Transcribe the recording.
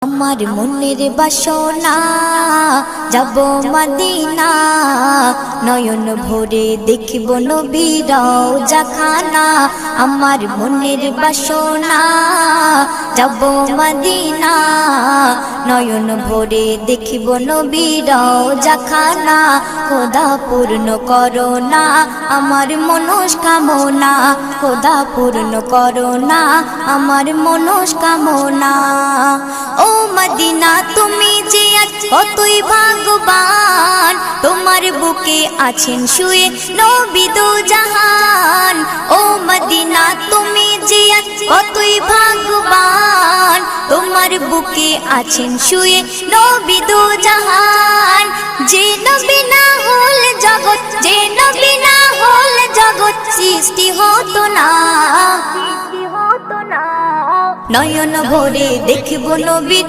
আমার মনের বাসনা যাব মদিনা, নয়ন ভরে দেখব নবীর রওজাখানা। আমার মনের বাসনা যাব মদিনা, নয়ন ভরে দেখব নবীর রওজাখানা। খোদা পূর্ণ করো না আমার মনস্কামনা, খোদা পূর্ণ করো না আমার মনস্কামনা। ও মদিনা তুমি যে আজ কতই ভাগ্যবান, তোমার বুকে আছেন শুয়ে নবী দো জাহান। ও মদিনা তুমি যে আজ কতই ভাগ্যবান, তোমার বুকে আছেন শুয়ে নবী দো জাহান। যে নবী না হল জগৎ, যে নবী না হল জগৎ সৃষ্টি হতো না। নয়ন ভরে দেখব নবীর